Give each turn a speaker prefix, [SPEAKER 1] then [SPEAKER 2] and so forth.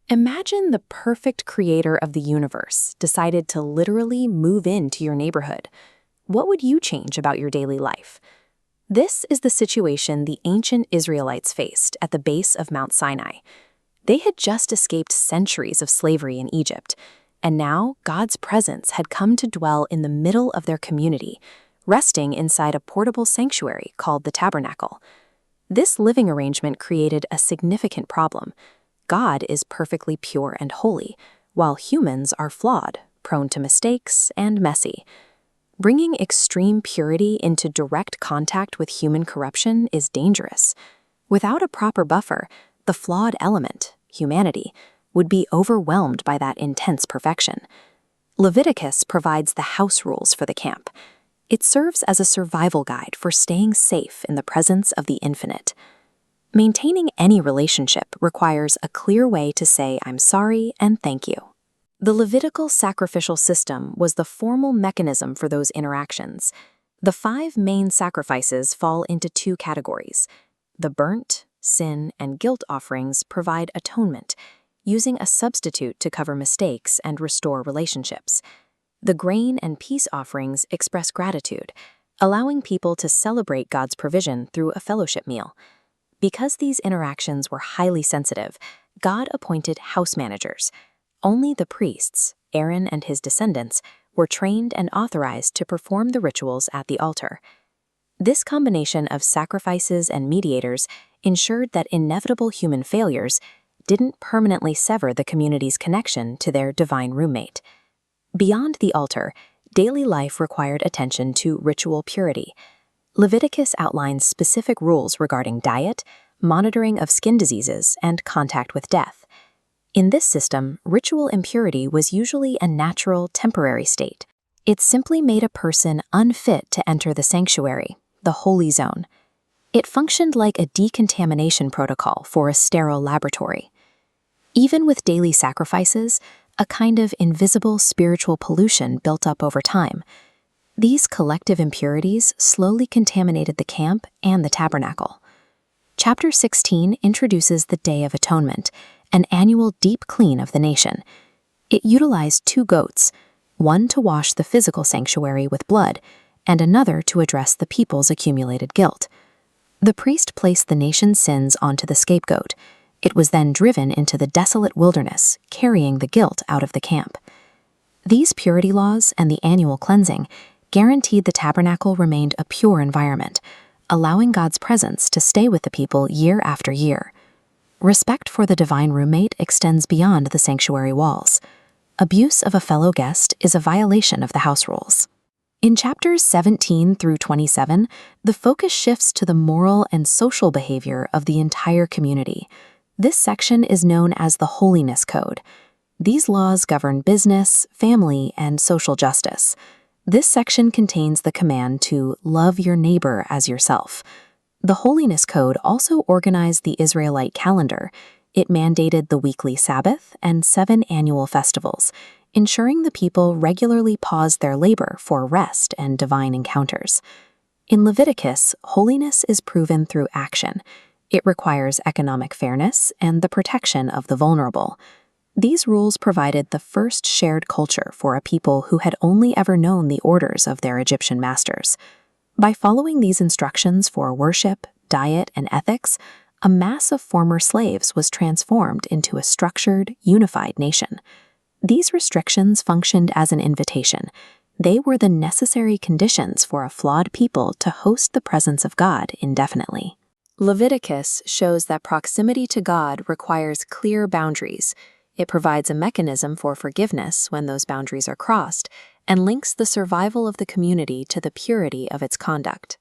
[SPEAKER 1] Imagine the perfect creator of the universe decided to literally move into your neighborhood. What would you change about your daily life? This is the situation the ancient Israelites faced at the base of Mount Sinai. They had just escaped centuries of slavery in Egypt, and now God's presence had come to dwell in the middle of their community, resting inside a portable sanctuary called the tabernacle. This living arrangement created a significant problem. God is perfectly pure and holy, while humans are flawed, prone to mistakes, and messy. Bringing extreme purity into direct contact with human corruption is dangerous. Without a proper buffer, the flawed element, humanity, would be overwhelmed by that intense perfection. Leviticus provides the house rules for the camp. It serves as a survival guide for staying safe in the presence of the infinite. Maintaining any relationship requires a clear way to say I'm sorry and thank you. The Levitical sacrificial system was the formal mechanism for those interactions. The 5 main sacrifices fall into 2 categories. The burnt, sin, and guilt offerings provide atonement, using a substitute to cover mistakes and restore relationships. The grain and peace offerings express gratitude, allowing people to celebrate God's provision through a fellowship meal. Because these interactions were highly sensitive, God appointed house managers. Only the priests, Aaron and his descendants, were trained and authorized to perform the rituals at the altar. This combination of sacrifices and mediators ensured that inevitable human failures didn't permanently sever the community's connection to their divine roommate. Beyond the altar, daily life required attention to ritual purity. Leviticus outlines specific rules regarding diet, monitoring of skin diseases, and contact with death. In this system, ritual impurity was usually a natural, temporary state. It simply made a person unfit to enter the sanctuary, the holy zone. It functioned like a decontamination protocol for a sterile laboratory. Even with daily sacrifices, a kind of invisible spiritual pollution built up over time. These collective impurities slowly contaminated the camp and the tabernacle. Chapter 16 introduces the Day of Atonement, an annual deep clean of the nation. It utilized 2 goats, one to wash the physical sanctuary with blood, and another to address the people's accumulated guilt. The priest placed the nation's sins onto the scapegoat. It was then driven into the desolate wilderness, carrying the guilt out of the camp. These purity laws and the annual cleansing guaranteed the tabernacle remained a pure environment, allowing God's presence to stay with the people year after year. Respect for the divine roommate extends beyond the sanctuary walls. Abuse of a fellow guest is a violation of the house rules. In chapters 17 through 27, the focus shifts to the moral and social behavior of the entire community. This section is known as the Holiness Code. These laws govern business, family, and social justice. This section contains the command to love your neighbor as yourself. The Holiness Code also organized the Israelite calendar. It mandated the weekly Sabbath and 7 annual festivals, ensuring the people regularly paused their labor for rest and divine encounters. In Leviticus, holiness is proven through action. It requires economic fairness and the protection of the vulnerable. These rules provided the first shared culture for a people who had only ever known the orders of their Egyptian masters. By following these instructions for worship, diet, and ethics, a mass of former slaves was transformed into a structured, unified nation. These restrictions functioned as an invitation. They were the necessary conditions for a flawed people to host the presence of God indefinitely. Leviticus shows that proximity to God requires clear boundaries. It provides a mechanism for forgiveness when those boundaries are crossed, and links the survival of the community to the purity of its conduct.